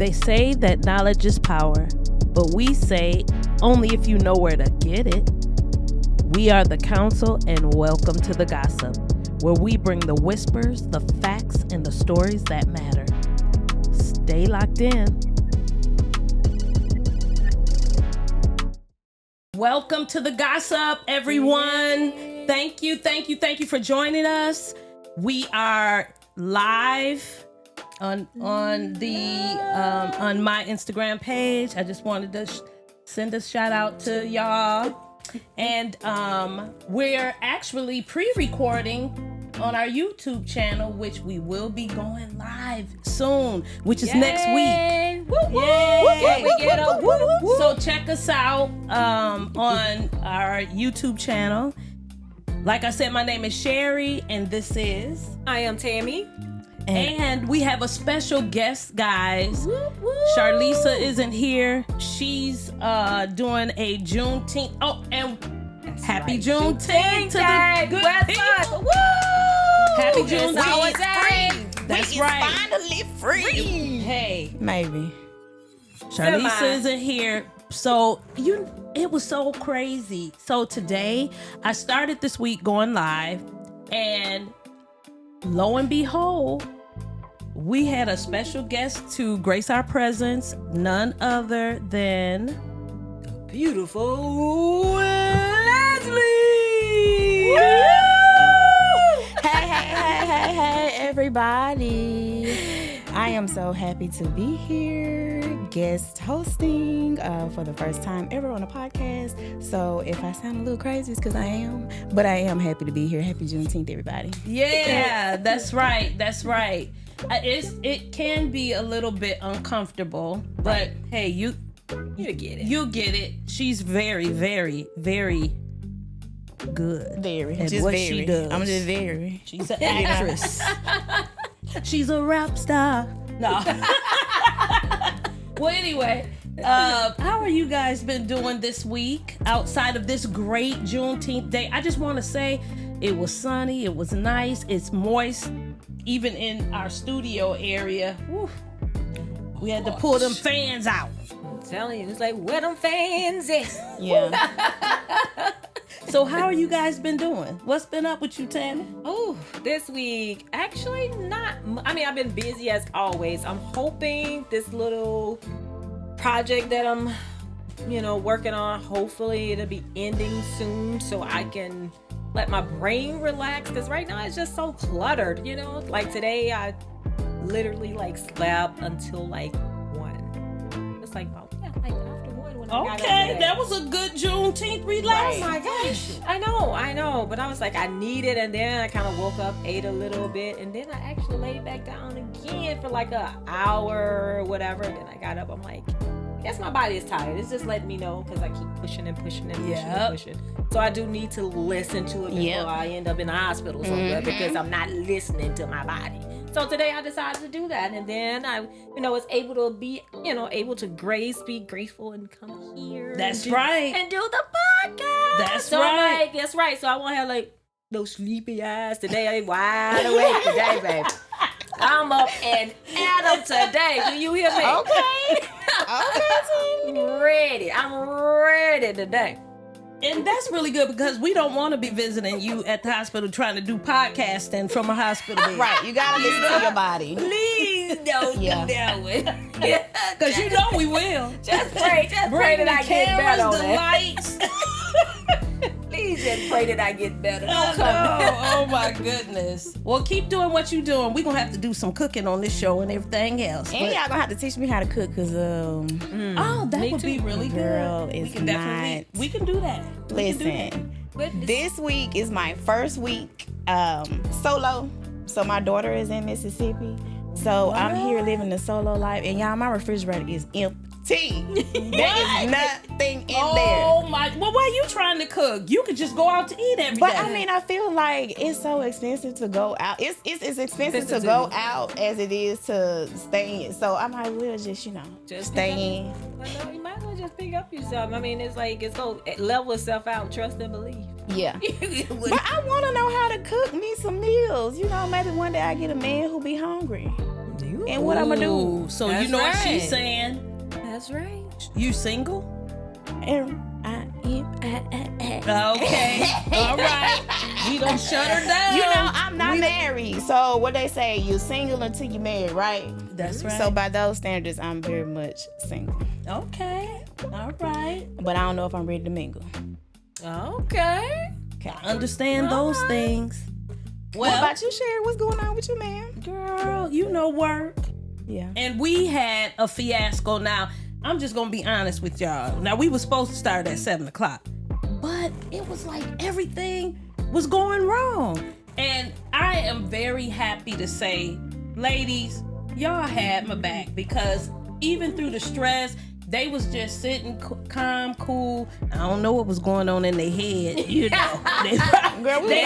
They say that knowledge is power, but we say only if you know where to get it. We are the Council, and welcome to the Gossup, where we bring the whispers, the facts, and the stories that matter. Stay locked in. Welcome to the Gossup, everyone. Thank you for joining us. We are live on my Instagram page. I just wanted to send a shout out to y'all. And we're actually pre-recording on our YouTube channel, which we will be going live soon, which is next week. So check us out on our YouTube channel. Like I said, my name is Sherry, and this is... I am Tammy. And we have a special guest, guys. Charlisa isn't here. She's doing a Juneteenth. Oh, and happy Juneteenth to the good people. Woo! Happy Juneteenth. That's right. Finally free. Hey, maybe. Charlisa isn't here. So it was so crazy. So today I started this week going live, and lo and behold, we had a special guest to grace our presence, none other than the beautiful Leslie. Hey, everybody. I am so happy to be here, guest hosting for the first time ever on a podcast. So if I sound a little crazy, it's because I am. But I am happy to be here. Happy Juneteenth, everybody. Yeah, that's right. It can be a little bit uncomfortable, but hey, you get it. You get it. She's very, very, very good. Very. At what she does. I'm just very. She's an actress. She's a rap star. No. Well, anyway, how are you guys been doing this week outside of this great Juneteenth day? I just want to say it was sunny. It was nice. It's moist. Even in our studio area, we had to pull them fans out. I'm telling you, it's like, where them fans at? Yeah. So how are you guys been doing? What's been up with you, Tammy? Oh, this week, actually not. I've been busy as always. I'm hoping this little project that I'm, working on, hopefully it'll be ending soon so I can let my brain relax. Because right now it's just so cluttered, Like today, I literally slept until 1. It's like after 1 when I got up that was a good Juneteenth relax. Oh my gosh. I know. But I was like, I need it. And then I kind of woke up, ate a little bit. And then I actually laid back down again for an hour or whatever. And then I got up. I'm like, I guess my body is tired. It's just letting me know because I keep pushing and pushing. So I do need to listen to it before I end up in the hospital somewhere because I'm not listening to my body. So today I decided to do that, and then I, was able to be, able to be graceful and come here. That's right. And do the podcast. That's right. That's right. So I won't have no sleepy eyes today. I'm wide awake today, baby. I'm up and at 'em today. Do you hear me? Okay. I'm ready today. And that's really good because we don't want to be visiting you at the hospital trying to do podcasting from a hospital bed. Right. You got to listen to your body. Please don't do that one. Because we will. Just pray that I get better on that. Lights. Please just pray that I get better. Oh my goodness. Well, keep doing what you're doing. We're going to have to do some cooking on this show and everything else. And y'all going to have to teach me how to cook because that would be really good. Girl, we can do that. Listen, this week is my first week solo. So my daughter is in Mississippi. So I'm here living the solo life. And y'all, my refrigerator is empty. There is nothing in there. Oh my! Well, why are you trying to cook? You could just go out to eat every day. But I feel like it's so expensive to go out. It's as expensive to go out as it is to stay in. So I might as well just stay in. Well, you might as well just pick up yourself. It's go level yourself out, trust and believe. Yeah. But I want to know how to cook me some meals. Maybe one day I get a man who be hungry. And what I'ma do? So That's you know what she's right. saying? That's right. You single? Okay. All right. We gonna shut her down. You know, I'm not married. So what they say, you single until you married, right? That's right. So by those standards, I'm very much single. Okay. All right. But I don't know if I'm ready to mingle. Okay. I understand those things. What Well, about you, Sherry? What's going on with you, man? girl, you know work. Yeah. And we had a fiasco. Now, I'm just gonna be honest with y'all. Now, we were supposed to start at 7:00, but it was like everything was going wrong. And I am very happy to say, ladies, y'all had my back, because even through the stress, they was just sitting calm, cool. I don't know what was going on in their head, you know. They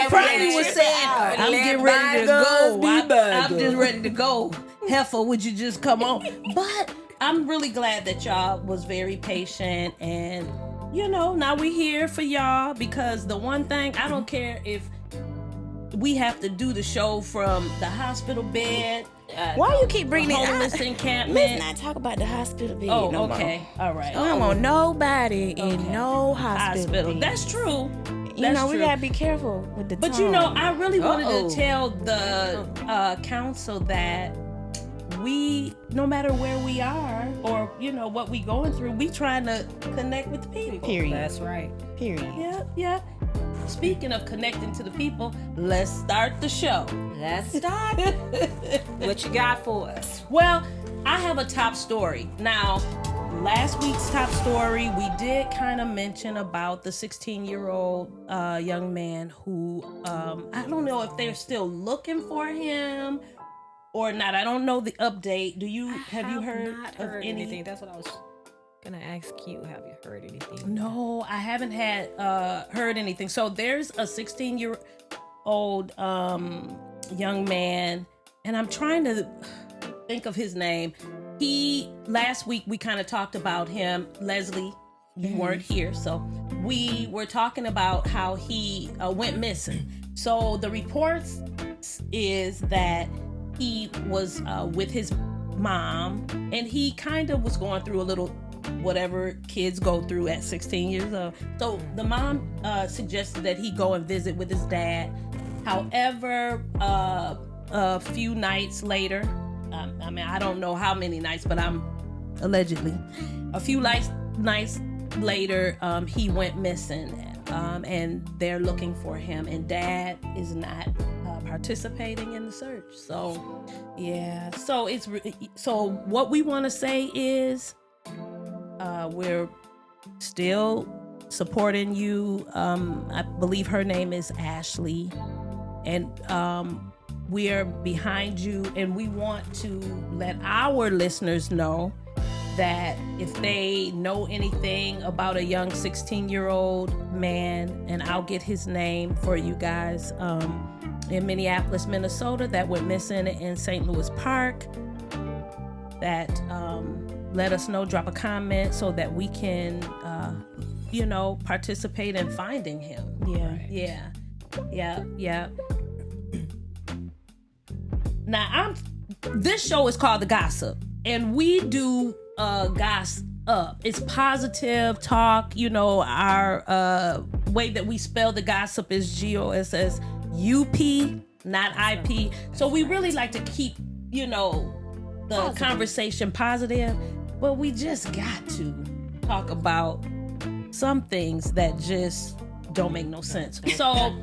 probably was saying, I'm getting ready to go. I'm just ready to go. Heifer, would you just come on? But I'm really glad that y'all was very patient, and you know, now we here for y'all, because the one thing, I don't care if we have to do the show from the hospital bed. Why you keep bringing it homeless up? encampment? Let's not talk about the hospital bed Oh, no okay. more. All right. I don't want nobody in no hospital. bed. That's true. You know, we true. gotta be careful with the But you know, I really wanted Uh-oh. to tell the council that we, no matter where we are or you know what we going through, we trying to connect with the people. Period. That's right. Period. Yeah. Speaking of connecting to the people, let's start the show. Let's start. What you got for us? Well, I have a top story. Now, last week's top story, we did kind of mention about the 16-year-old young man who, I don't know if they're still looking for him or not. I don't know the update. Have you heard not of heard any? anything? That's what I was gonna ask you. Have you heard anything? No, I haven't had heard anything. So there's a 16-year-old young man, and I'm trying to think of his name. Last week we kind of talked about him. Leslie, you weren't here, so we were talking about how he went missing. So the reports is that he was with his mom, and he kind of was going through a little whatever kids go through at 16 years old. So the mom suggested that he go and visit with his dad. However, a few nights later, I mean, I don't know how many nights, but allegedly a few nights later, he went missing, and they're looking for him, and dad is not participating in the search. So yeah, so what we want to say is we're still supporting you. I believe her name is Ashley, and we're behind you, and we want to let our listeners know that if they know anything about a young 16-year-old man, and I'll get his name for you guys, in Minneapolis, Minnesota, that went missing in St. Louis Park, that let us know, drop a comment so that we can participate in finding him. Yeah. Now this show is called The Gossup, and we do gossip. It's positive talk. You know, our way that we spell the gossip is GOSSUP, not IP. So we really like to keep, the conversation positive, but we just got to talk about some things that just don't make no sense. So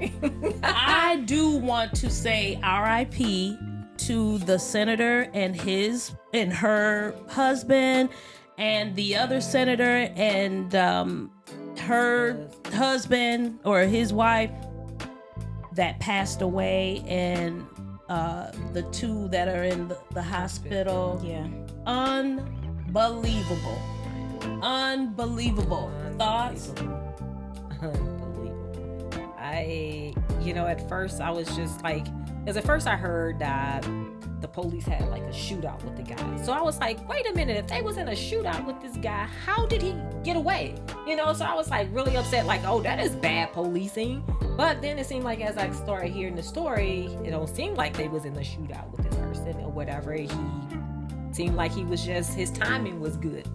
I do want to say RIP to the senator and her husband, and the other senator and her husband or his wife that passed away, and the two that are in the hospital. Yeah. Unbelievable. Thoughts? Unbelievable. At first I was just like, because at first I heard that the police had like a shootout with the guy. So I was like, wait a minute, if they was in a shootout with this guy, how did he get away? So I was like really upset, like, oh, that is bad policing. But then it seemed like as I started hearing the story, it don't seem like they was in the shootout with this person. and whatever. He seemed like he was just, his timing was good,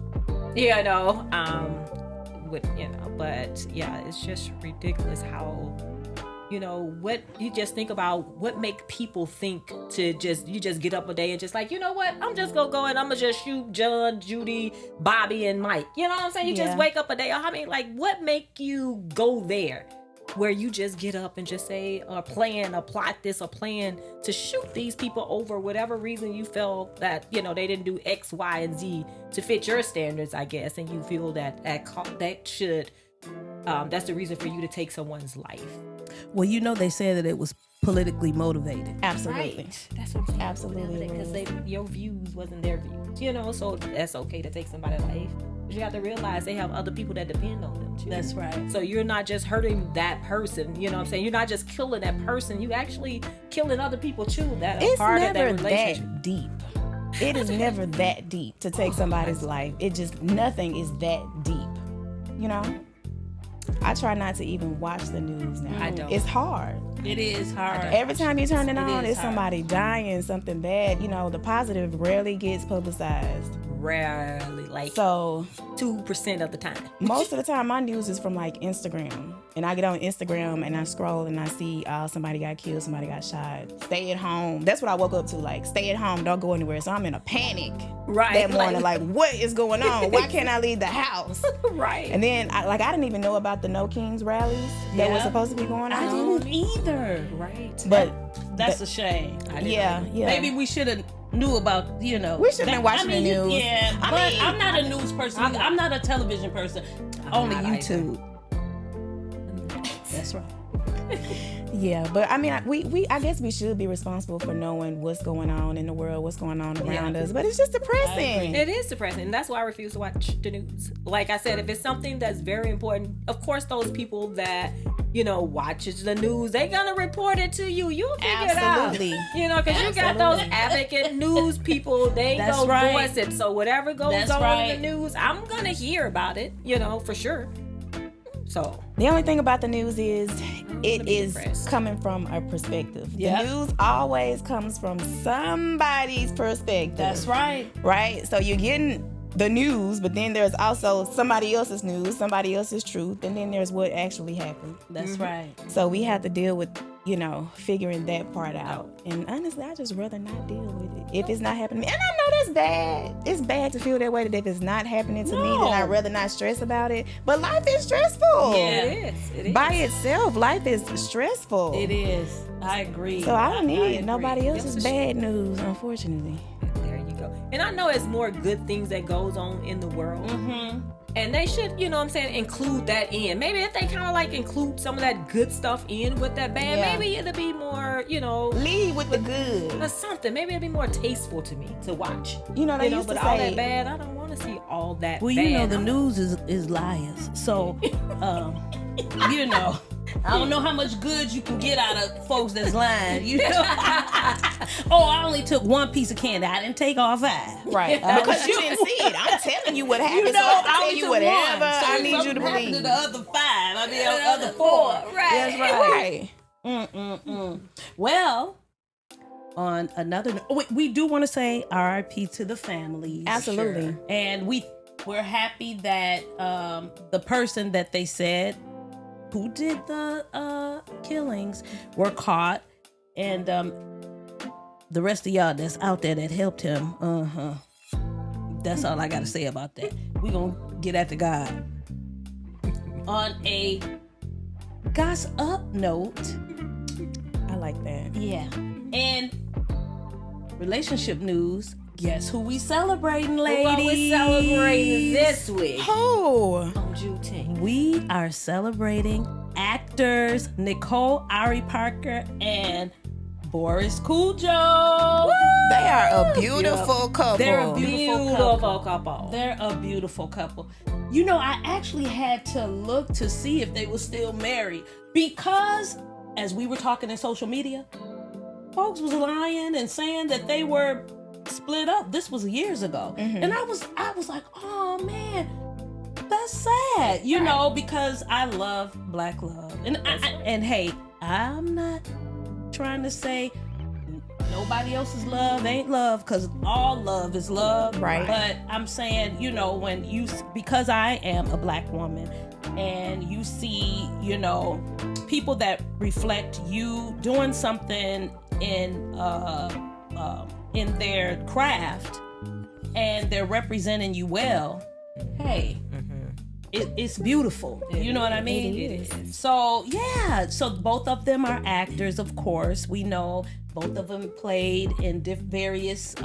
you know. But yeah, it's just ridiculous how, you know, what you just think about what make people think to you just get up a day and just like, you know what, I'm just gonna go and I'm gonna just shoot John, Judy, Bobby, and Mike. You know what I'm saying? You just wake up a day. I mean, like, what make you go there where you just get up and just say or plot this or plan to shoot these people over whatever reason you felt that, you know, they didn't do X, Y, and Z to fit your standards, I guess, and you feel that should that's the reason for you to take someone's life. Well, you know, they said that it was politically motivated. Absolutely. Right. That's what I'm saying. Absolutely. Because your views wasn't their views, you know, so that's okay to take somebody's life. But you have to realize they have other people that depend on them too. That's right. So you're not just hurting that person, you know what I'm saying? You're not just killing that person, you actually killing other people too that are part of that relationship. That deep. It is never that deep to take somebody's life. It just, nothing is that deep, you know? I try not to even watch the news now. I don't. It's hard. It is hard. Every time you turn it on, it's hard. somebody dying, something bad. You know, the positive rarely gets publicized. Rarely, like So 2% of the time. most of the time, my news is from like Instagram, and I get on Instagram and I scroll and I see somebody got killed, somebody got shot. Stay at home. That's what I woke up to. Like, stay at home, don't go anywhere. So I'm in a panic that morning. Like, what is going on? Why can't I leave the house? Right. And then I didn't even know about the No Kings rallies that were supposed to be going on. I didn't either. Right. But That's a shame. yeah. Maybe we should have knew about, you know. We should have been watching the news. Yeah, but I'm not a news person. I'm not a television person. Only not YouTube. That's right. Yeah, but I mean, I guess we should be responsible for knowing what's going on in the world, what's going on around us. But it's just depressing. It is depressing. And that's why I refuse to watch the news. Like I said, if it's something that's very important, of course, those people that, you know, watches the news, they're going to report it to you. You'll figure Absolutely. it out. You know, because you got those advocate news people, they That's go right. voice it. So whatever goes That's on right. in the news, I'm going to hear about it, you know, for sure. So The only thing about the news is it is depressed. coming from a perspective. Yep. The news always comes from somebody's perspective. That's right. Right? So you're getting the news, but then there's also somebody else's news, somebody else's truth, and then there's what actually happened. That's right. So we have to deal with, you know, figuring that part out. And honestly, I just rather not deal with it if it's not happening. And I know that's bad. It's bad to feel that way, that if it's not happening to me, then I'd rather not stress about it. But life is stressful. Yeah. it is. By itself, life is stressful. It is. I agree. So I don't need agree. nobody else's That's a bad news, unfortunately. There you go. And I know it's more good things that goes on in the world. Mm-hmm. And they should, you know what I'm saying, include that in. Maybe if they kind of like include some of that good stuff in with that bad, Yeah. maybe it'll be more, you know, Lead with the good. or something. Maybe it'll be more tasteful to me to watch. You know, they used but to all say, that bad, I don't want to see all that Well, bad. you know, the news is liars. So, you know, I don't know how much good you can get out of folks that's lying. You know, oh, I only took one piece of candy. I didn't take all 5. right, because you didn't see it. I'm telling you what happened. You know, so I I can tell only you took whatever one. So I need you to something happened believe. to the other 5. I mean, the other 4. Right. That's right. Well, on another note, we do want to say RIP to the families. Absolutely. Sure. And we're happy that the person that they said who did the killings were caught, and the rest of y'all that's out there that helped him, that's all I gotta say about that. We gonna get at the God. On a Gossup note, I like that. yeah, and relationship news. Guess who we celebrating, ladies? What we celebrating this week Oh, on Juneteenth. We are celebrating actors Nicole Ari Parker and Boris Cujo. they are a beautiful couple. They're a beautiful couple. They're a beautiful couple. You know, I actually had to look to see if they were still married because, as we were talking in social media, folks was lying and saying that they were split up. This was years ago, and I was like, oh man, that's sad, you know, because I love Black love, and and hey, I'm not trying to say nobody else's love ain't love, because all love is love. Right. But I'm saying, because I am a Black woman, and you see, people that reflect you doing something in their craft, and they're representing you well, hey, it's beautiful. You know what I mean? It is. So so both of them are actors, of course. We know both of them played in various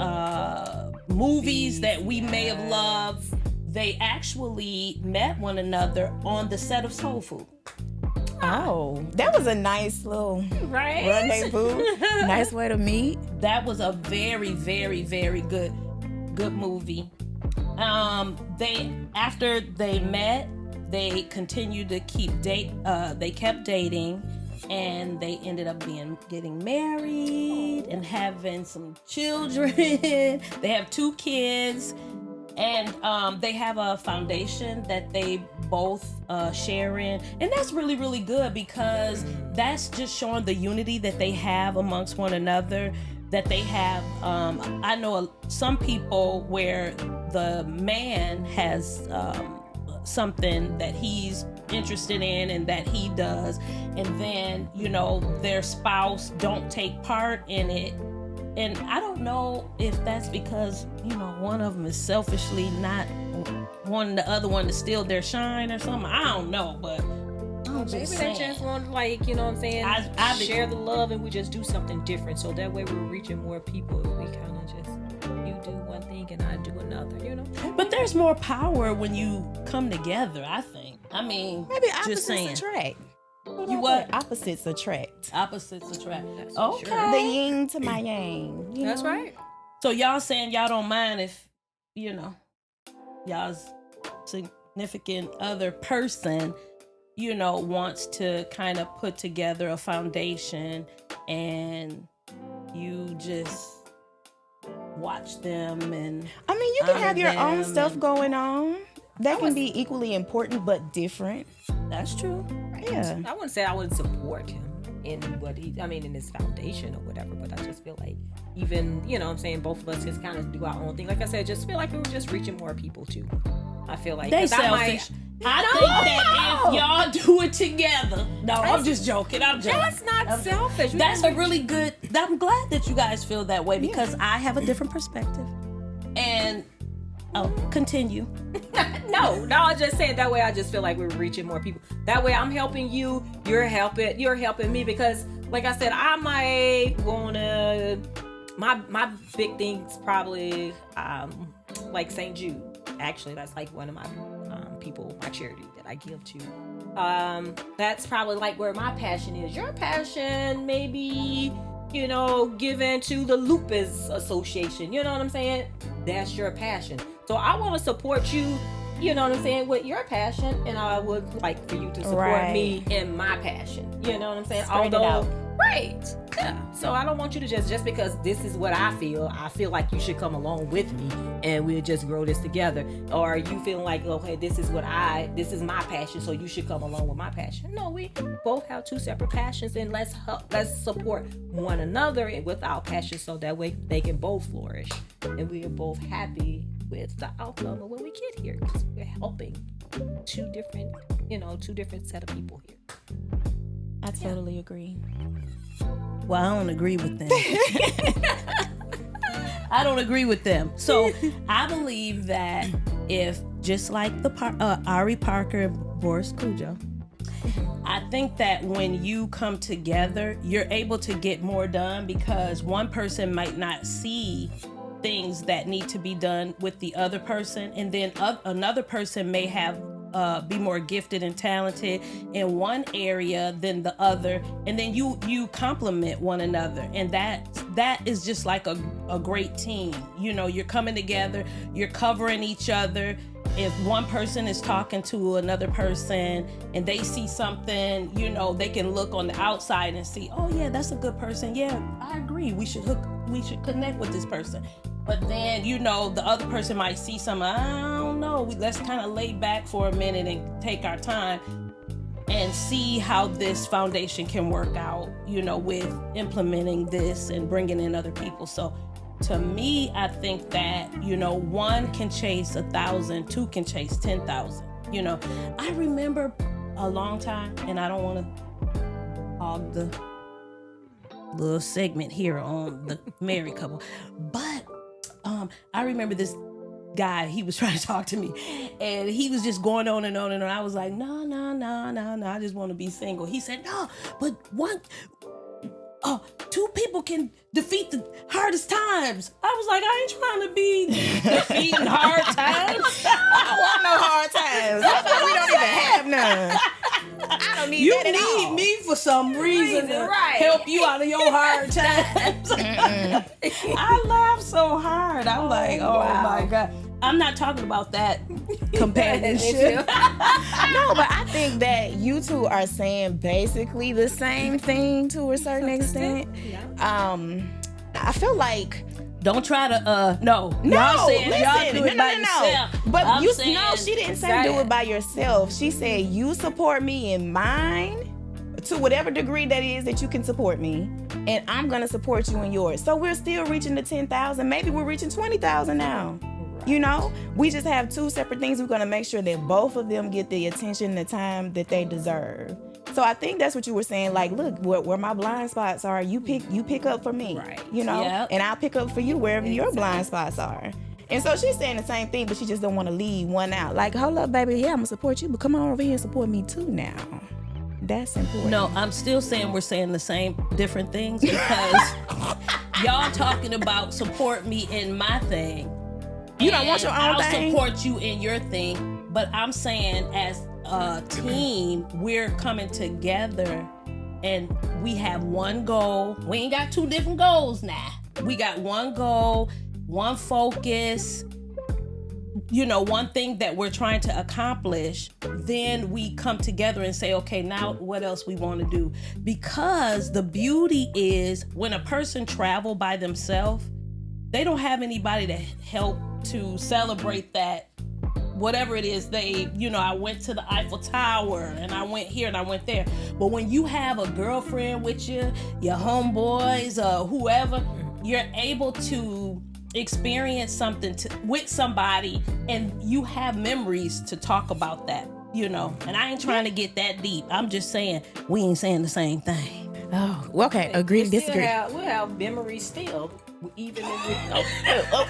movies that we may have loved. They actually met one another on the set of Soul Food. Oh, that was a nice little rendezvous. Nice way to meet. That was a very, very, very good movie. After they met, they continued to they kept dating, and they ended up getting married and having some children. They have 2 kids, and they have a foundation that they both share in, and that's really, really good, because that's just showing the unity that they have amongst one another, that they have. I know some people where the man has something that he's interested in and that he does, and then their spouse don't take part in it. And I don't know if that's because one of them is selfishly not wanting the other one to steal their shine or something. I don't know, but maybe they just want, share the love, and we just do something different, so that way we're reaching more people. We kind of just, you do one thing and I do another, But there's more power when you come together, I think. I mean, maybe just saying. opposites attract. You what? Opposites attract. Opposites attract. That's Okay. for sure. The yin to my yang. That's right. So y'all saying y'all don't mind if, y'all's significant other person, wants to kind of put together a foundation, and you just watch them, and I mean, you can have your own them, stuff going on. That can be equally important but different. That's true. Yeah. I wouldn't say I would support him in in his foundation or whatever, but I just feel like even, both of us just kind of do our own thing. Like I said, just feel like we were just reaching more people too. I feel like they selfish. I think that if y'all do it together, I'm just joking. I'm joking. That's not selfish. That's a really good. I'm glad that you guys feel that way, because I have a different perspective. And continue. No, I'm just saying that way. I just feel like we're reaching more people. That way, I'm helping you. You're helping me, because, like I said, I might wanna. My big thing's probably like St. Jude. Actually, that's like one of my people, my charity that I give to. That's probably like where my passion is. Your passion, maybe, given to the Lupus Association. You know what I'm saying? That's your passion. So I want to support you, with your passion, and I would like for you to support me in my passion. You know what I'm saying? Spread it out. Right. Yeah. So I don't want you to just because this is what I feel like you should come along with me and we'll just grow this together. Or you feeling like, okay, this is my passion, so you should come along with my passion. No, we both have 2 separate passions, and let's support one another with our passions, so that way they can both flourish and we are both happy with the outcome of when we get here, because we're helping 2 different set of people here. I totally agree. Well, I don't agree with them. I don't agree with them. So I believe that if, just like the Ari Parker and Boris Cujo, I think that when you come together, you're able to get more done, because one person might not see things that need to be done with the other person, and then another person may have be more gifted and talented in one area than the other, and then you complement one another, and that is just like a great team. You're coming together, you're covering each other. If one person is talking to another person and they see something, they can look on the outside and see, oh yeah, that's a good person. Yeah, I agree. We should connect with this person. But then, the other person might see something, I don't know, let's kind of lay back for a minute and take our time. and see how this foundation can work out, with implementing this and bringing in other people. So to me, I think that, one can chase 1,000, two can chase 10,000. I remember a long time, and I don't want to hog the little segment here on the married couple, but I remember this guy, he was trying to talk to me, and he was just going on and on and on. I was like, no, I just want to be single. He said, no, but two people can defeat the hardest times. I was like, I ain't trying to be defeating hard times. I don't want no hard times. That's why we don't even have none. I don't need that at all. You need me for some reason to help you out of your hard times. I laughed so hard. I'm like, oh my God. I'm not talking about that companionship. No, but I think that you two are saying basically the same thing to a certain extent. I feel like don't try to no. Y'all saying y'all do it by yourself. But she didn't say do it by yourself. She said you support me in mine to whatever degree that is that you can support me, and I'm gonna support you in yours. So we're still reaching the 10,000. Maybe we're reaching 20,000 now. We just have two separate things. We're gonna make sure that both of them get the attention and the time that they deserve. So I think that's what you were saying. Like, look, where my blind spots are, you pick up for me, and I'll pick up for you wherever your blind spots are. And so she's saying the same thing, but she just don't want to leave one out. Like, hold up, baby, yeah, I'm gonna support you, but come on over here and support me too now. That's important. No, I'm still saying we're saying the same different things because y'all talking about support me in my thing. You don't want your own thing? I'll support you in your thing, but I'm saying as a team, we're coming together and we have one goal. We ain't got two different goals now. We got one goal, one focus, one thing that we're trying to accomplish. Then we come together and say, okay, now what else we want to do? Because the beauty is when a person travel by themselves, they don't have anybody to help to celebrate that, whatever it is I went to the Eiffel Tower and I went here and I went there. But when you have a girlfriend with you, your homeboys, whoever, you're able to experience something with somebody and you have memories to talk about that, And I ain't trying to get that deep. I'm just saying, we ain't saying the same thing. Oh, okay. Agree to disagree. We'll have memories still. Even if we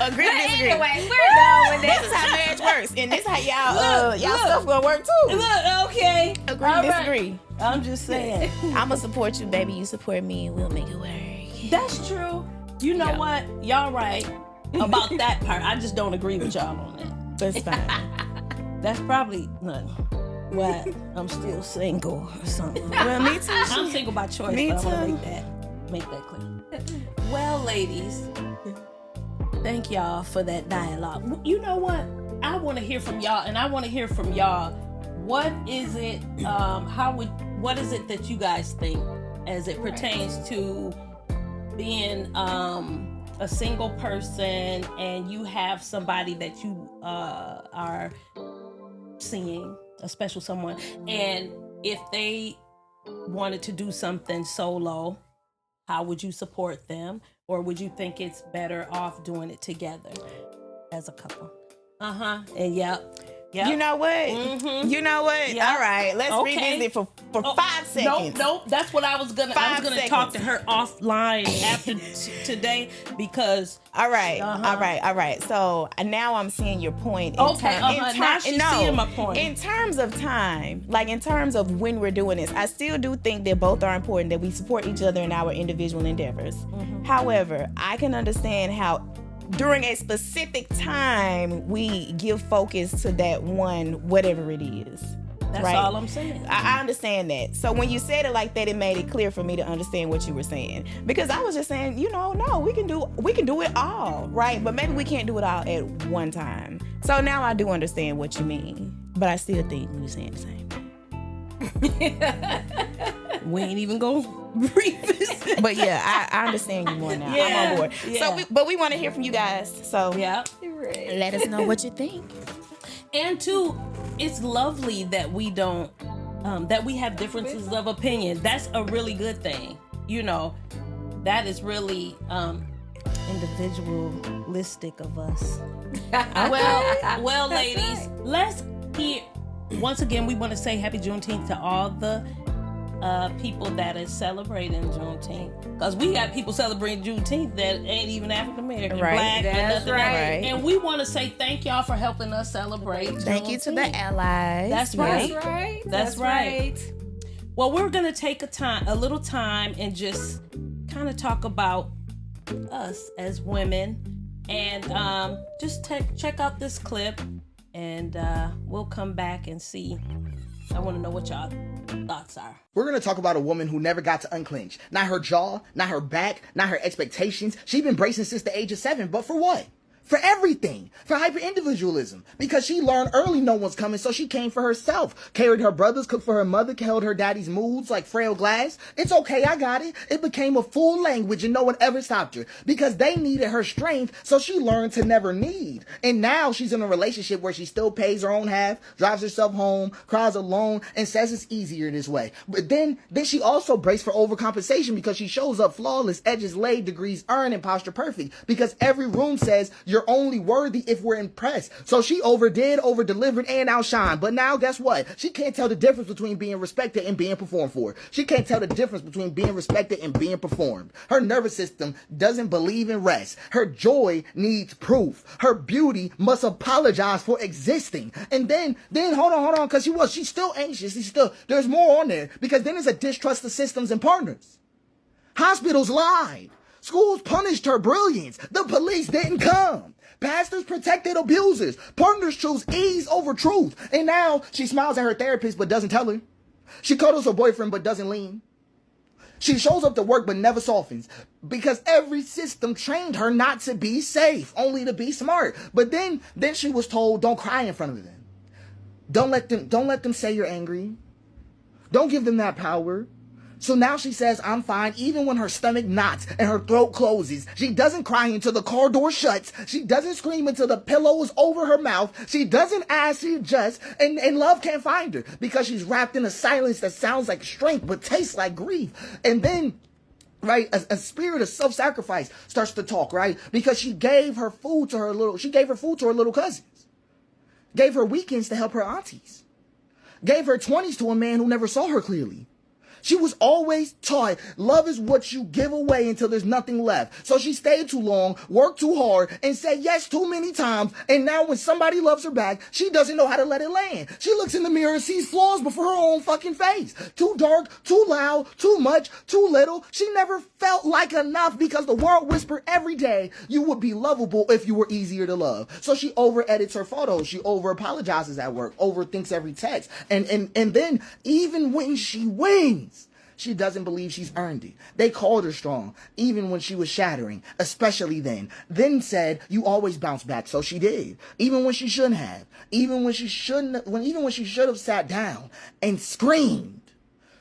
agree to disagree. Anyway, we're done with this. This is how marriage works, and this is how y'all stuff gonna work too. Look, okay. Agree to disagree. I'm just saying. I'ma support you, baby. You support me, and we'll make it work. That's true. You know what? Y'all right about that part. I just don't agree with y'all on that. That's fine. That's probably why I'm still single or something. Well, me too. I'm single by choice. Me but too. I want to make that clear. Well, ladies, thank y'all for that dialogue. You know what? I want to hear from y'all, and I want to hear from y'all. What is it? What is it that you guys think as it pertains to being a single person and you have somebody that you are seeing, a special someone, and if they wanted to do something solo, how would you support them? Or would you think it's better off doing it together as a couple? And yep. You know what? Mm-hmm. You know what? Yep. All right, let's revisit for 5 seconds. Nope. That's what I was gonna. I was gonna talk to her offline after today because. All right. So now I'm seeing your point. Now she's seeing my point. In terms of time, like in terms of when we're doing this, I still do think that both are important. That we support each other in our individual endeavors. Mm-hmm. However, I can understand how, during a specific time, we give focus to that one, whatever it is. That's all I'm saying. I understand that. So when you said it like that, it made it clear for me to understand what you were saying. Because I was just saying, no, we can do it all, right? But maybe we can't do it all at one time. So now I do understand what you mean. But I still think we're saying the same thing. We ain't even gonna revisit. But yeah, I understand you more now. I'm on board. Yeah. So we want to hear from you guys. So let us know what you think. And two, it's lovely that we don't that we have differences of opinion. That's a really good thing. That is really individualistic of us. Well, ladies, let's hear. Once again, we want to say Happy Juneteenth to all the people that is celebrating Juneteenth, because we got people celebrating Juneteenth that ain't even African American, black, That's right. And we want to say thank y'all for helping us celebrate. Thank you to the allies. That's right. That's right. Well, we're gonna take a little time and just kind of talk about us as women, and just check out this clip, and we'll come back and see. I want to know what y'all thoughts are. We're going to talk about a woman who never got to unclench. Not her jaw, not her back, not her expectations. She's been bracing since the age of 7, but for what? For everything. For hyper-individualism. Because she learned early no one's coming, so she came for herself. Carried her brothers, cooked for her mother, held her daddy's moods like frail glass. It's okay, I got it. It became a full language and no one ever stopped her. Because they needed her strength, so she learned to never need. And now she's in a relationship where she still pays her own half, drives herself home, cries alone, and says it's easier this way. But then she also braced for overcompensation because she shows up flawless, edges laid, degrees earned, and posture perfect. Because every room says you're only worthy if we're impressed. So she overdid, over-delivered, and outshined. But now, guess what? She can't tell the difference between being respected and being performed for. She can't tell the difference between being respected and being performed. Her nervous system doesn't believe in rest. Her joy needs proof. Her beauty must apologize for existing. And then hold on, because she's still anxious. There's more on there, because then there's a distrust of systems and partners. Hospitals lied. Schools punished her brilliance. The police didn't come. Pastors protected abusers. Partners choose ease over truth. And now she smiles at her therapist but doesn't tell her. She cuddles her boyfriend but doesn't lean. She shows up to work but never softens. Because every system trained her not to be safe, only to be smart. But then she was told, don't cry in front of them. Don't let them say you're angry. Don't give them that power. So now she says, I'm fine, even when her stomach knots and her throat closes. She doesn't cry until the car door shuts. She doesn't scream until the pillow is over her mouth. She doesn't ask, she adjusts, and love can't find her because she's wrapped in a silence that sounds like strength but tastes like grief. And then, right, a spirit of self-sacrifice starts to talk, right? Because she gave her food to her little cousins. Gave her weekends to help her aunties. Gave her 20s to a man who never saw her clearly. She was always taught love is what you give away until there's nothing left. So she stayed too long, worked too hard, and said yes too many times. And now when somebody loves her back, she doesn't know how to let it land. She looks in the mirror and sees flaws before her own fucking face. Too dark, too loud, too much, too little. She never felt like enough because the world whispered every day you would be lovable if you were easier to love. So she over edits her photos. She over apologizes at work, overthinks every text. And then even when she wins, she doesn't believe she's earned it. They called her strong, even when she was shattering, especially then. Then said, you always bounce back, so she did. Even when she shouldn't have. Even when she should have sat down and screamed.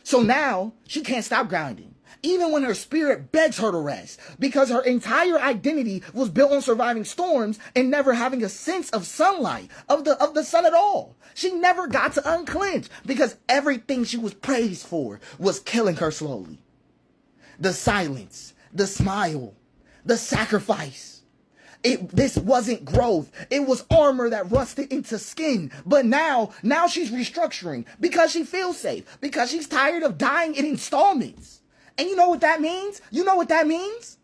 So now, she can't stop grinding. Even when her spirit begs her to rest, because her entire identity was built on surviving storms and never having a sense of sunlight, of the sun at all. She never got to unclench because everything she was praised for was killing her slowly. The silence, the smile, the sacrifice. This wasn't growth. It was armor that rusted into skin. But now she's restructuring because she feels safe, because she's tired of dying in installments. And you know what that means?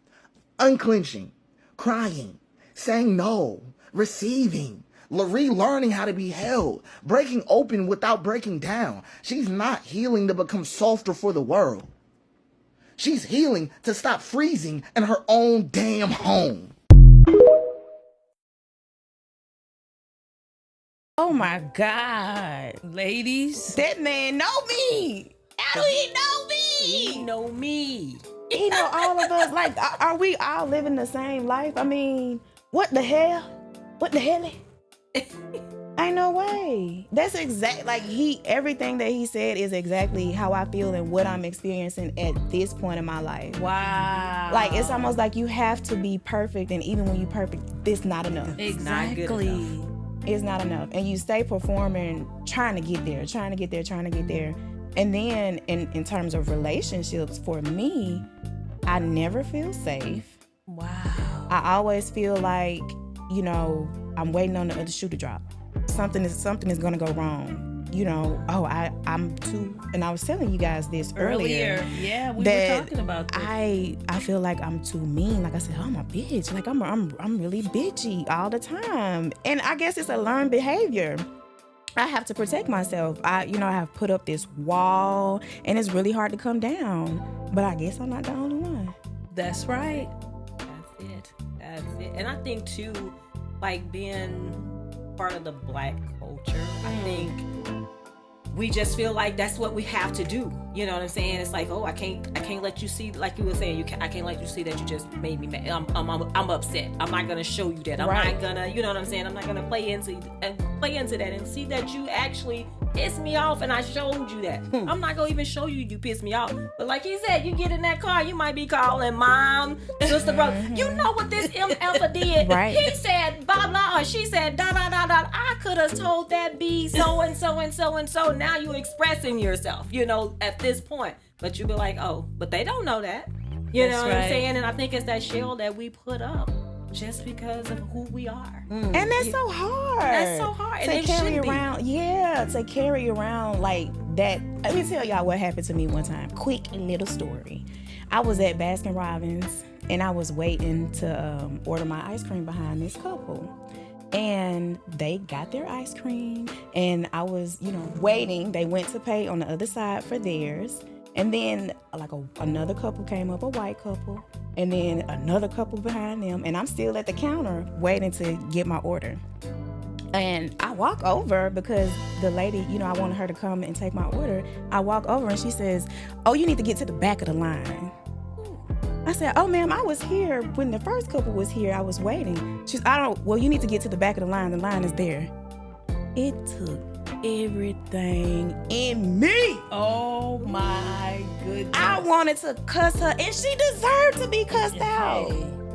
Unclenching, crying, saying no, receiving, relearning how to be held, breaking open without breaking down. She's not healing to become softer for the world. She's healing to stop freezing in her own damn home. Oh my God. Ladies, That man know me. How do he know me? He know me. He know all of us. Like, are we all living the same life? I mean, what the hell? What the hell? Ain't no way. That's everything that he said is exactly how I feel and what I'm experiencing at this point in my life. wow. Like, it's almost like you have to be perfect, and even when you're perfect, this not enough. Not good Exactly. enough. It's not enough. And you stay performing, trying to get there. And then in terms of relationships, for me, I never feel safe. Wow. I always feel like, you know, I'm waiting on the other shoe to drop. Something is gonna go wrong. You know, I'm too, and I was telling you guys this earlier. Yeah, we were talking about this. I feel like I'm too mean. Like I said, I'm a bitch. Like I'm really bitchy all the time. And I guess it's a learned behavior. I have to protect myself. I have put up this wall, and it's really hard to come down. But I guess I'm not the only one. That's right. That's it. And I think too, like being part of the Black culture, I think we just feel like that's what we have to do. You know what I'm saying? It's like, oh, I can't let you see, like you were saying, I can't let you see that you just made me mad. I'm upset. I'm not gonna show you that. I'm not gonna, you know what I'm saying? I'm not gonna play into that and see that you actually pissed me off and I showed you that. I'm not gonna even show you pissed me off. But like he said, you get in that car, you might be calling mom, sister, brother. You know what this MF did? Right. He said blah blah, or she said da da da da. I could have told that B so and so and so and so. Now you expressing yourself, you know, at this point. But you be like, oh, but they don't know that. You know what I'm saying? And I think it's that shell that we put up just because of who we are. And that's so hard. That's so hard. To And carry around, to carry around like that. Let me tell y'all what happened to me one time. Quick little story. I was at Baskin Robbins and I was waiting to order my ice cream behind this couple. And they got their ice cream and I was, waiting. They went to pay on the other side for theirs. And then like another couple came up, a white couple, and then another couple behind them. And I'm still at the counter waiting to get my order. And I walk over because the lady, I wanted her to come and take my order. I walk over and she says, oh, you need to get to the back of the line. I said, oh, ma'am, I was here when the first couple was here. I was waiting. She's, well, you need to get to the back of the line. The line is there. It took everything in me. Oh, my goodness. I wanted to cuss her, and she deserved to be cussed out.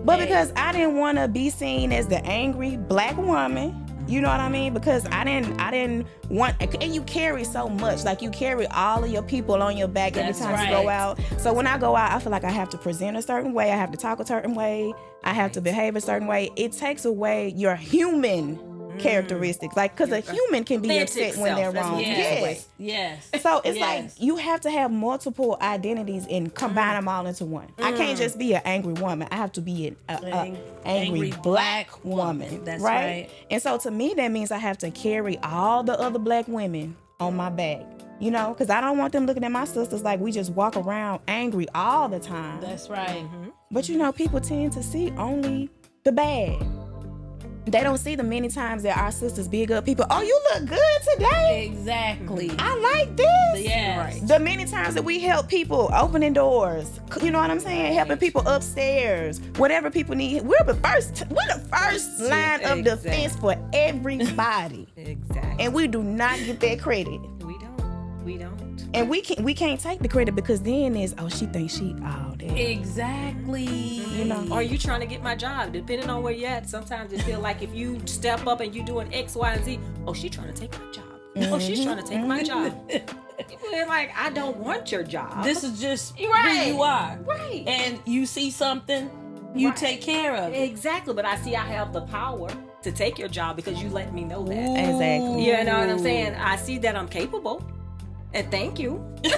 But because I didn't want to be seen as the angry Black woman, you know what I mean? Because I didn't want, and you carry so much. Like you carry all of your people on your back every time you go out. So when I go out, I feel like I have to present a certain way. I have to talk a certain way. I have to behave a certain way. It takes away your human characteristics. Like, because a human can be upset when they're wrong. Yes. So it's like you have to have multiple identities and combine them all into one. I can't just be an angry woman. I have to be an angry Black woman. That's right. And so to me, that means I have to carry all the other Black women on my back. Because I don't want them looking at my sisters like we just walk around angry all the time. That's right. But people tend to see only the bad. They don't see the many times that our sisters big up people. Oh, you look good today. Exactly. I like this. Yes. The many times that we help people opening doors. You know what I'm saying? Helping people upstairs. Whatever people need. We're the first line of defense for everybody. Exactly. And we do not get that credit. We don't. And we can't take the credit because then it's, oh, she thinks she all that. Exactly. Or you trying to get my job, depending on where you're at. Sometimes it feel like if you step up and you doing X, Y, and Z, oh, she trying to take my job. Oh, she's trying to take my job. We're like, I don't want your job. This is just who you are. Right. And you see something, you take care of it. Exactly. But I have the power to take your job because you let me know that. Ooh. Exactly. You know what I'm saying? I see that I'm capable. And thank you. But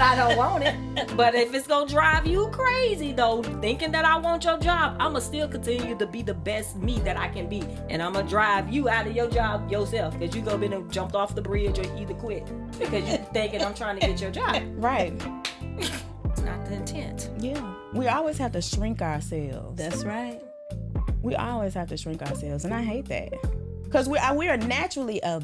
I don't want it. But if it's going to drive you crazy, though, thinking that I want your job, I'm going to still continue to be the best me that I can be. And I'm going to drive you out of your job yourself because you're going to be jumped off the bridge or either quit because you're thinking I'm trying to get your job. Right. It's not the intent. Yeah. We always have to shrink ourselves. That's right. We always have to shrink ourselves. And I hate that. Because we are naturally a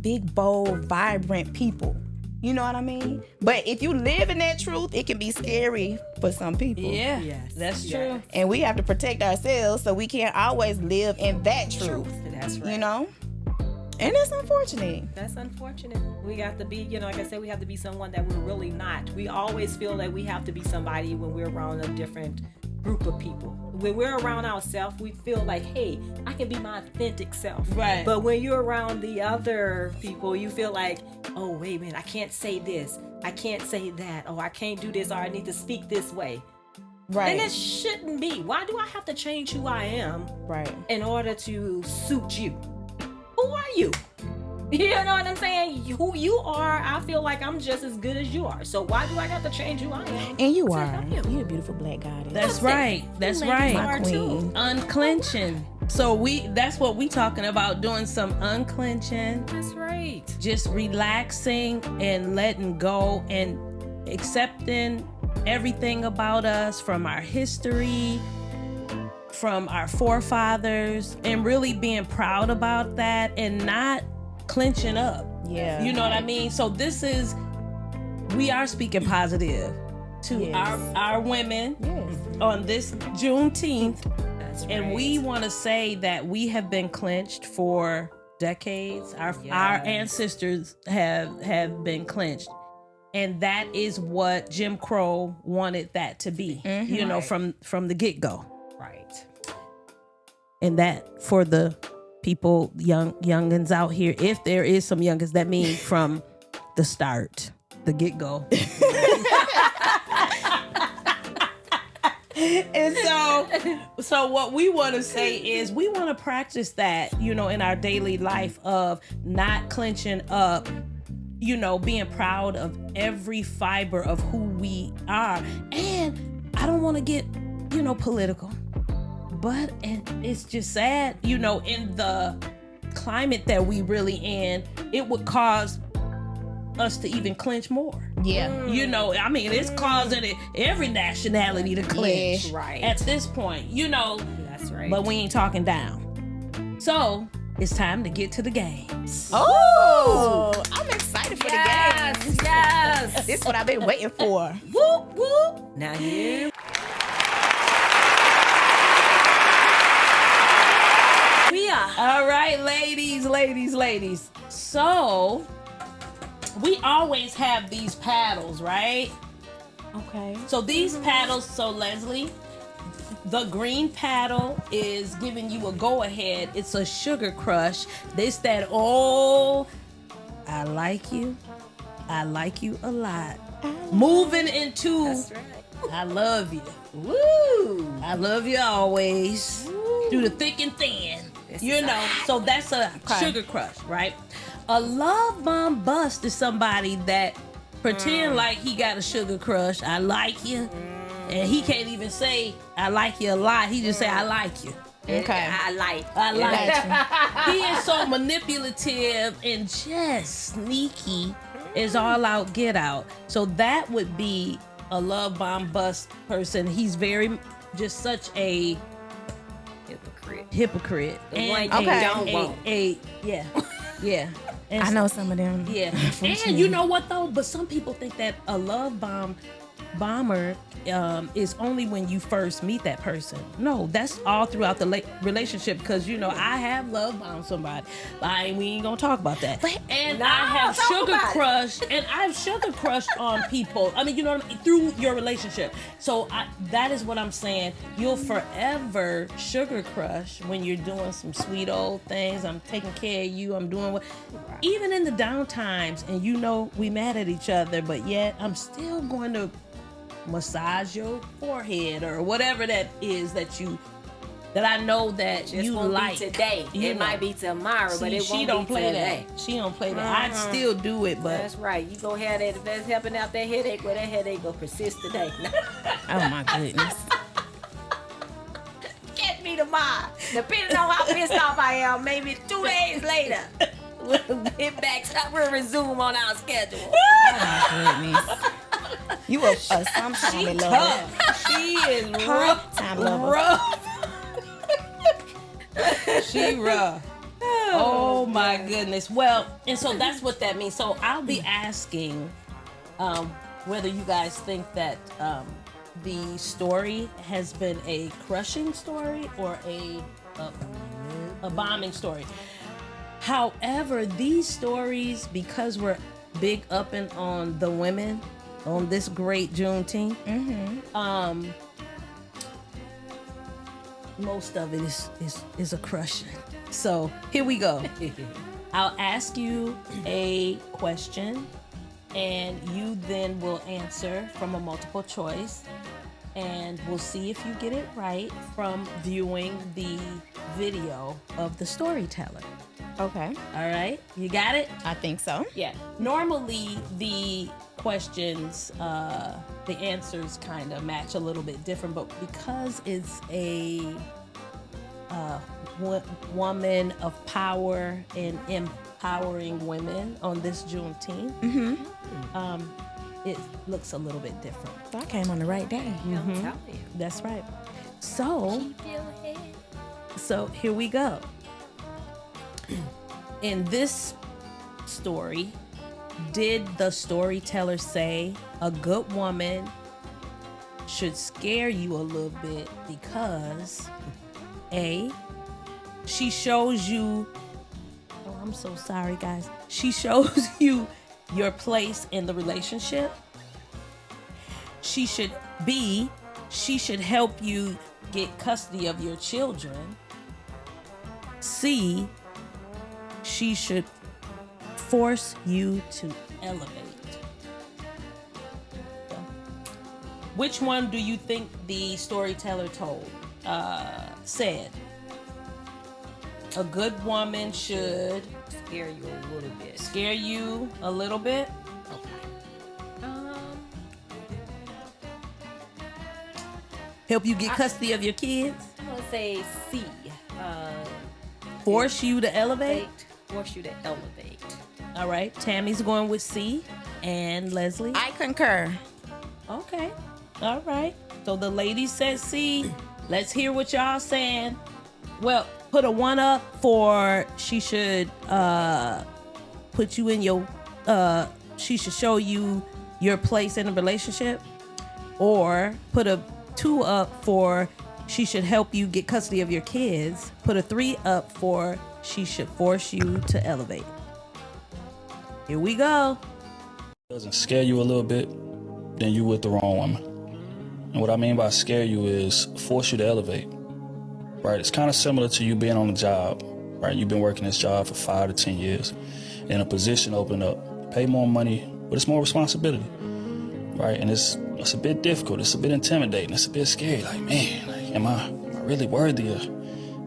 big, bold, vibrant people. You know what I mean? But if you live in that truth, it can be scary for some people. Yeah, Yes. that's true. And we have to protect ourselves so we can't always live in that truth. That's right. And it's unfortunate. That's unfortunate. We got to be, like I said, we have to be someone that we're really not. We always feel that we have to be somebody when we're around a different group of people. When we're around ourselves, we feel like, hey, I can be my authentic self. Right. But when you're around the other people, you feel like, oh, wait a minute, I can't say this. I can't say that. Oh, I can't do this, or I need to speak this way. Right. And it shouldn't be. Why do I have to change who I am Right. in order to suit you? Who are you? You know what I'm saying? Who you are, I feel like I'm just as good as you are. So why do I have to change who I am? And you to are. help you? You're a beautiful black goddess. That's right. That's right. My are too. queen. Unclenching. So that's what we talking about, doing some unclenching, That's right. just relaxing and letting go and accepting everything about us from our history, from our forefathers, and really being proud about that and not clenching up. Yeah. You know what I mean? So we are speaking positive to Yes. our women Yes. on this Juneteenth. That's right. And we want to say that we have been clenched for decades. Our ancestors have been clenched. And that is what Jim Crow wanted that to be, you know, from the get-go. Right. And that, for the people, youngins out here, if there is some youngins, that means from the start, the get-go. And so what we want to say is we want to practice that, you know, in our daily life of not clenching up, you know, being proud of every fiber of who we are. And I don't want to get, you know, political, but and it's just sad, you know, in the climate that we really in, it would cause us to even clench more. Yeah. You know, I mean, it's causing every nationality to clench Yeah. Right. at this point, you know, That's right. but we ain't talking down. So it's time to get to the games. Oh, I'm excited for the game. Yes. This is what I've been waiting for. Whoop, whoop. Now here we are. All right, ladies. So we always have these paddles, right? Okay. So these paddles, so Leslie, the green paddle is giving you a go ahead. It's a sugar crush. This, that, oh, I like you a lot. Moving into, That's right. I love you. Woo. I love you always. Through the thick and thin. You know, so that's a sugar crush, right? A love bomb bust is somebody that pretend like he got a sugar crush. I like you. And he can't even say, I like you a lot. He just say, I like you. Okay. I like. He is so manipulative and just sneaky is all out, get out. So that would be a love bomb bust person. He's very, just such a hypocrite. The one you Okay. don't want. Yeah. And I know some of them. yeah. And you know what though? But some people think that a love bomber is only when you first meet that person. No, that's all throughout the relationship, because you know I have love bombed somebody. We ain't gonna talk about that. And No, I have talk sugar about it. crushed, and I've sugar crushed on people. I mean, you know what I mean? Through your relationship. So that is what I'm saying. You'll forever sugar crush when you're doing some sweet old things. I'm taking care of you. I'm doing what, even in the down times, and you know we mad at each other, but yet I'm still going to massage your forehead or whatever that is that I know that Just you won't like be today. You It know. might be tomorrow, but See, it she won't don't be play today. that. She don't play that. I'd still do it, but That's right. You go ahead and if that's helping out that headache, well, that headache will persist today. Oh my goodness. Catch me tomorrow. Depending on how pissed off I am, maybe 2 days later, we'll get back. We'll resume on our schedule. Oh my goodness. You a sometime lover. tough. She is rough. Time lover. Rough. She rough. Oh my goodness. Well, and so that's what that means. So I'll be asking whether you guys think that the story has been a crushing story or a bombing story. However, these stories, because we're big upping on the women on this great Juneteenth, most of it is a crushing. So here we go. I'll ask you a question, and you then will answer from a multiple choice, and we'll see if you get it right from viewing the video of the storyteller. Okay. All right, you got it? I think so. Yeah. Normally, the questions, the answers kind of match a little bit different, but because it's a woman of power and empowering women on this Juneteenth, it looks a little bit different. So I came on the right day. I'm telling you. That's right. So here we go. In this story, did the storyteller say a good woman should scare you a little bit because A, she shows you, oh, I'm so sorry, guys. She shows you your place in the relationship. She should help you get custody of your children. C, she should force you to elevate. So, which one do you think the storyteller said? A good woman should Scare you a little bit. scare you a little bit. Help you get custody of your kids. I'm gonna say C. Force you to elevate. Force you to elevate. All right. Tammy's going with C. And Leslie? I concur. Okay. All right. So the ladies said C. Let's hear what y'all saying. Well, put a 1 up for she should put you in your she should show you your place in a relationship, or put a 2 up for she should help you get custody of your kids. Put a 3 up for she should force you to elevate. Here we go. Doesn't scare you a little bit, then you with the wrong woman. And what I mean by scare you is force you to elevate. Right? It's kind of similar to you being on a job. Right? You've been working this job for 5 to 10 years, and a position open up. You pay more money, but it's more responsibility. Right? And it's a bit difficult. It's a bit intimidating. It's a bit scary. Like, man, am I really worthy of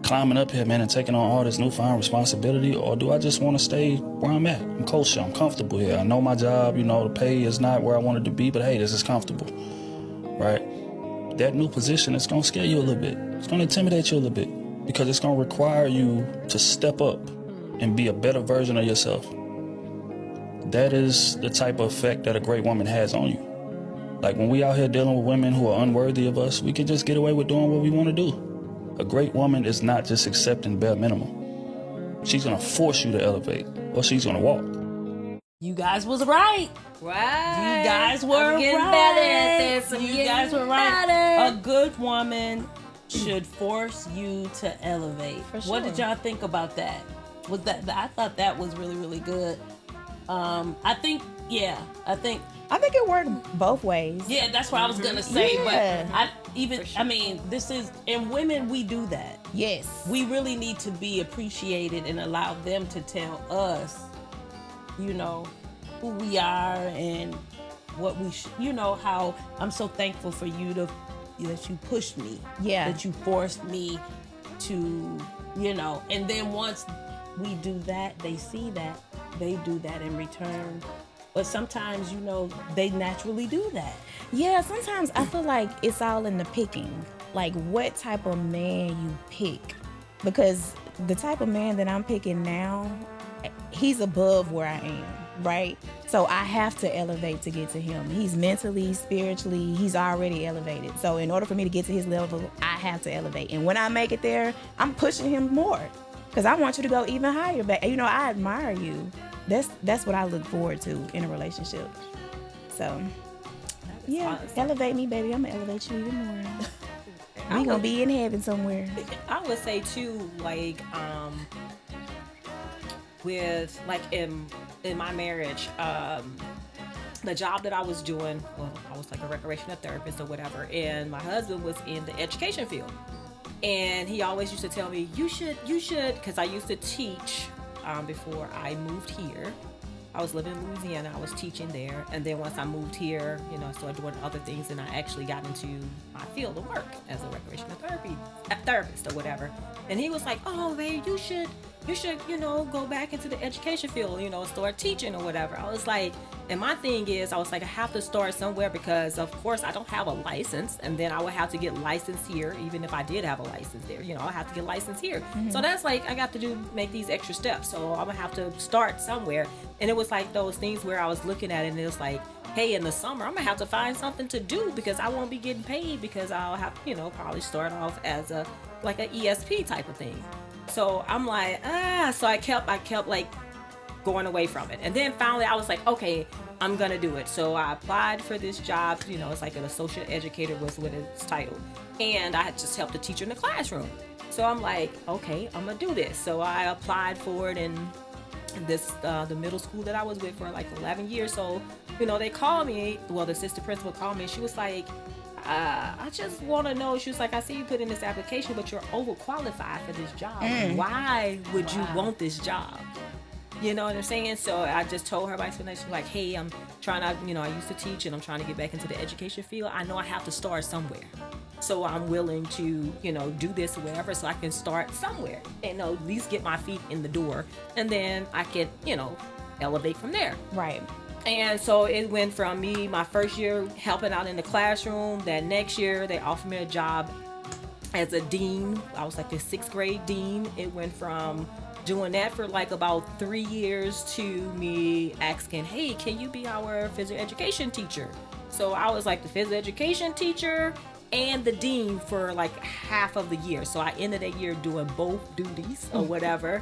climbing up here, man, and taking on all this newfound responsibility? Or do I just want to stay where I'm at? I'm kosher. I'm comfortable here. I know my job, the pay is not where I wanted to be, but hey, this is comfortable. Right? That new position is going to scare you a little bit. It's going to intimidate you a little bit because it's going to require you to step up and be a better version of yourself. That is the type of effect that a great woman has on you. Like when we out here dealing with women who are unworthy of us, we can just get away with doing what we want to do. A great woman is not just accepting bare minimum. She's going to force you to elevate, or she's going to walk. You guys was right. Right. You guys were getting right. better at this. I'm You getting guys were right. better. A good woman should force you to elevate. For What did sure. y'all think about that? I thought that was really, really good. I think it worked both ways. yeah, that's what I was gonna say. Yeah. But this is, and women, we do that. Yes. We really need to be appreciated and allow them to tell us, who we are and what we how I'm so thankful for you that you pushed me. Yeah. That you forced me to, and then once we do that, they see that, they do that in return. But sometimes, they naturally do that. Yeah, sometimes I feel like it's all in the picking. Like what type of man you pick. Because the type of man that I'm picking now, he's above where I am, right? So I have to elevate to get to him. He's mentally, spiritually, he's already elevated. So in order for me to get to his level, I have to elevate. And when I make it there, I'm pushing him more. Because I want you to go even higher. But, I admire you. That's what I look forward to in a relationship. So, yeah, awesome. elevate me, baby. I'm going to elevate you even more. We going to be in heaven somewhere. I would say too, with in my marriage, the job that I was doing, I was like a recreational therapist or whatever, and my husband was in the education field. And he always used to tell me, you should, because I used to teach before I moved here. I was living in Louisiana. I was teaching there. And then once I moved here, I started doing other things, and I actually got into my field of work as a recreational therapist or whatever. And he was like, oh, babe, you should, go back into the education field, start teaching or whatever. I was like, and my thing is, I was like, I have to start somewhere because, of course, I don't have a license. And then I would have to get licensed here, even if I did have a license there. I have to get licensed here. Mm-hmm. So that's like, I got to make these extra steps. So I'm going to have to start somewhere. And it was like those things where I was looking at it, and it was like, hey, in the summer, I'm going to have to find something to do because I won't be getting paid because I'll have, probably start off as an ESP type of thing. So I'm like, so I kept like going away from it. And then finally I was like, okay, I'm going to do it. So I applied for this job. It's like an associate educator was what it's titled. And I had just helped a teacher in the classroom. So I'm like, okay, I'm going to do this. So I applied for it, and this the middle school that I was with for like 11 years. So, they called me. Well, the assistant principal called me, and she was like, I just want to know. She was like, I see you put in this application, but you're overqualified for this job. Why would you want this job? You know what I'm saying? So I just told her my explanation, like, hey, I'm trying to, I used to teach, and I'm trying to get back into the education field. I know I have to start somewhere. So I'm willing to, do this or whatever, so I can start somewhere and at least get my feet in the door. And then I can, elevate from there. Right. And so it went from me, my first year helping out in the classroom. That next year, they offered me a job as a dean. I was like the 6th grade dean. It went from doing that for like about 3 years to me asking, hey, can you be our physical education teacher? So I was like the physical education teacher and the dean for like half of the year. So I ended that year doing both duties or whatever.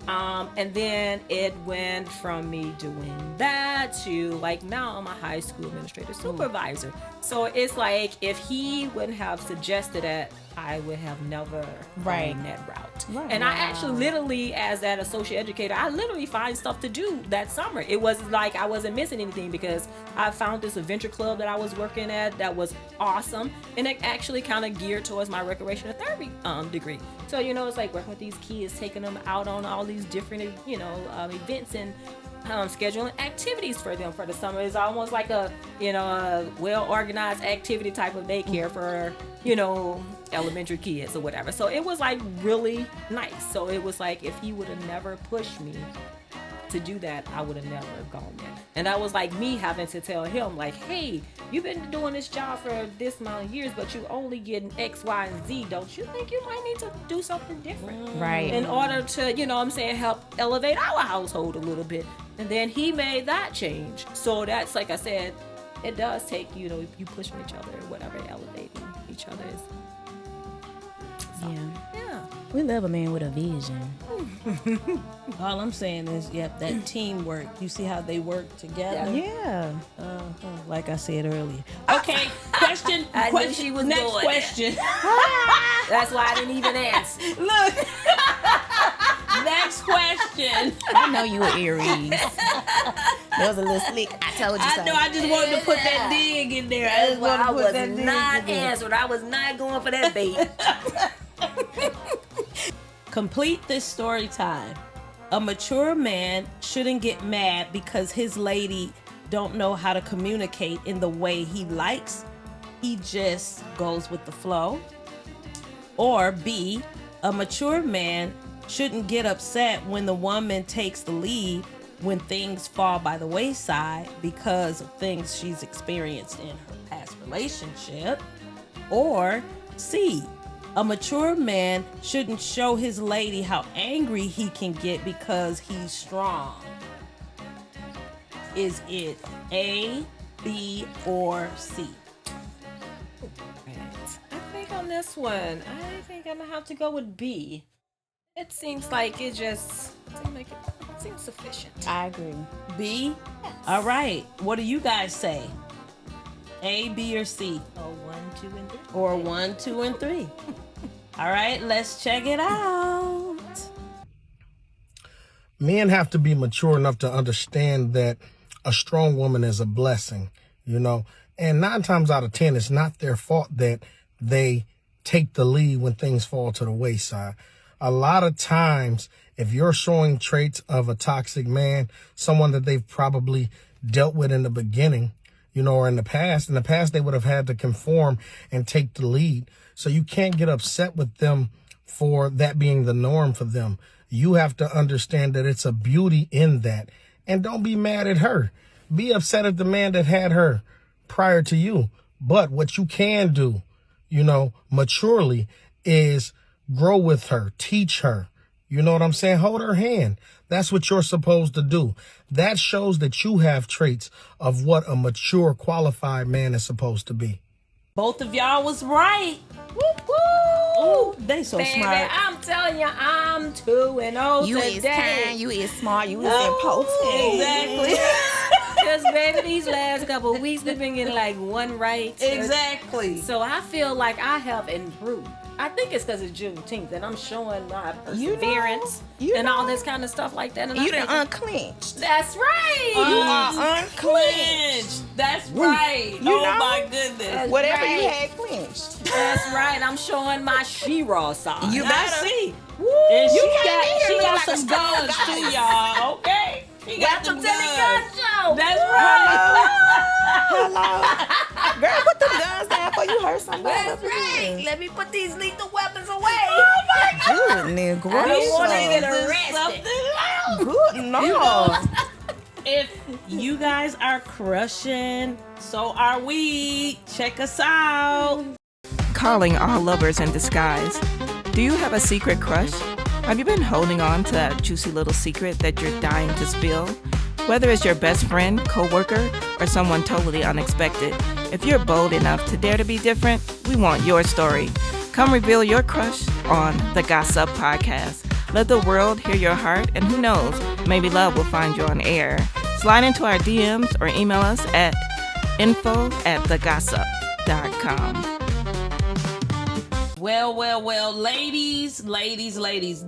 And then it went from me doing that to like now I'm a high school administrative supervisor. So it's like if he wouldn't have suggested it, I would have never gone that route. Right. And I actually literally, as that associate educator, I literally find stuff to do that summer. It was like I wasn't missing anything because I found this adventure club that I was working at that was awesome. And it actually kind of geared towards my recreational therapy degree. So, it's like working with these kids, taking them out on all these different, events and scheduling activities for them for the summer. It's almost like a well-organized activity type of daycare for, elementary kids or whatever. So it was like really nice. So it was like if he would have never pushed me to do that, I would have never gone there. And that was like me having to tell him like, hey, you've been doing this job for this amount of years, but you only getting X, Y, and Z. Don't you think you might need to do something different? Right. In order to, help elevate our household a little bit. And then he made that change. So that's, like I said, it does take, you pushing each other or whatever, elevating each other is. So, yeah. We love a man with a vision. All I'm saying is, that teamwork. You see how they work together? Yeah. Like I said earlier. Okay, question. I knew she was next going. Question. That's why I didn't even ask. Look. Next question. I know you were Aries. That was a little slick. I told you so. I know. I just wanted to put that dig in there. I was not answered. I was not going for that bait. Complete this story time. A mature man shouldn't get mad because his lady don't know how to communicate in the way he likes. He just goes with the flow. Or B, a mature man shouldn't get upset when the woman takes the lead when things fall by the wayside because of things she's experienced in her past relationship. Or C, a mature man shouldn't show his lady how angry he can get because he's strong. Is it A, B, or C? I think on this one, I think I'm gonna have to go with B. It seems like it seems sufficient. I agree. B? Yes. All right. What do you guys say? A, B, or C? Or 1, 2, and 3. Or 1, 2, and 3. All right, let's check it out. Men have to be mature enough to understand that a strong woman is a blessing, and 9 times out of 10, it's not their fault that they take the lead when things fall to the wayside. A lot of times, if you're showing traits of a toxic man, someone that they've probably dealt with in the beginning, or in the past they would have had to conform and take the lead. So you can't get upset with them for that being the norm for them. You have to understand that it's a beauty in that. And don't be mad at her. Be upset at the man that had her prior to you. But what you can do, maturely, is grow with her, teach her. You know what I'm saying? Hold her hand. That's what you're supposed to do. That shows that you have traits of what a mature, qualified man is supposed to be. Both of y'all was right. Whoop, whoop. Ooh, they so Baby, smart. I'm telling you, I'm 2-0 You is today. kind, you is smart, you is important. Exactly. Because, baby, these last couple of weeks, we've been getting like one right. Exactly. So I feel like I have improved. I think it's because it's Juneteenth and I'm showing my perseverance and all this kind of stuff like that. And You I done think unclenched. that's right. You are unclenched. That's right. My goodness. Whatever right. you had clenched. That's right. I'm showing my she-raw side. You I better. see. Woo. And You came in here she looking got like a some strong guns guy. too, y'all. Okay. She got Welcome some to the gun guns. show. That's right. Hello. Girl, put them guns down before you hurt somebody. That's right. Let me put these lethal weapons away. Goodness I don't want to gracious. get arrested. Good no. If you guys are crushing, so are we. Check us out. Calling all lovers in disguise. Do you have a secret crush? Have you been holding on to that juicy little secret that you're dying to spill? Whether it's your best friend, coworker, or someone totally unexpected, if you're bold enough to dare to be different, we want your story. Come reveal your crush on the Gossup podcast. Let the world hear your heart, and who knows, maybe love will find you on air. Slide into our DMs or email us at info@thegossup.com. Well, ladies.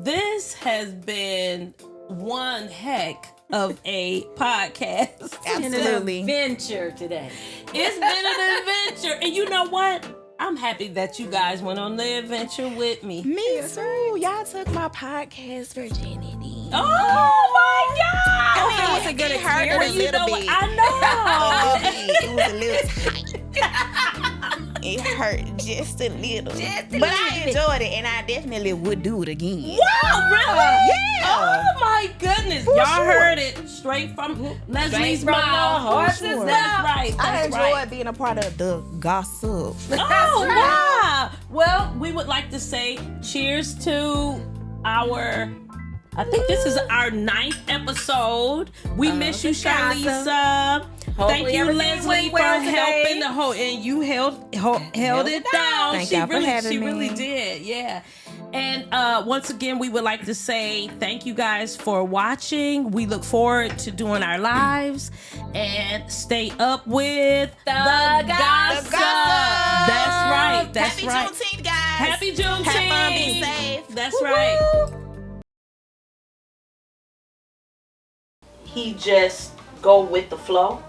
This has been one heck of a podcast. Absolutely. An adventure today. It's been an adventure. And you know what? I'm happy that you guys went on the adventure with me. Me too. Y'all took my podcast virginity. Oh my God! I think it was a good hurt experience. a You know little what? bit. I know. It was a little tight. It hurt just a little. But I enjoyed it, and I definitely would do it again. Wow, really? Yeah. Oh my goodness. For Y'all sure. heard it straight from Leslie's from the mouth. horse's sure. That's right. I That's enjoyed right. being a part of the gossip. Oh, wow. Well, we would like to say cheers to our, I think this is our 9th episode. We miss you, Charlisa. Thank Hopefully you, everything Leslie, went for well today. helping the whole, and you held it down. Thank She y'all for really, having she me. really did, yeah. And once again, we would like to say thank you guys for watching. We look forward to doing our lives, and stay up with the gossip. That's right. That's Happy right. Juneteenth, guys. Happy Juneteenth. Have fun, be safe. That's right. He just go with the flow.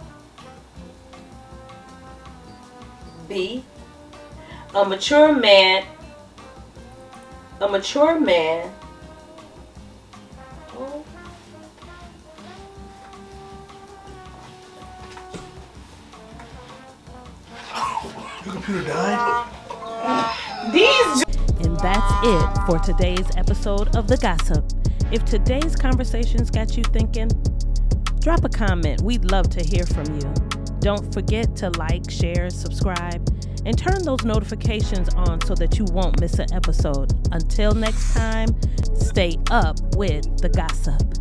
B, a mature man. Oh. Your computer died? And that's it for today's episode of The Gossup. If today's conversations got you thinking, drop a comment. We'd love to hear from you. Don't forget to like, share, subscribe, and turn those notifications on so that you won't miss an episode. Until next time, stay up with The Gossup.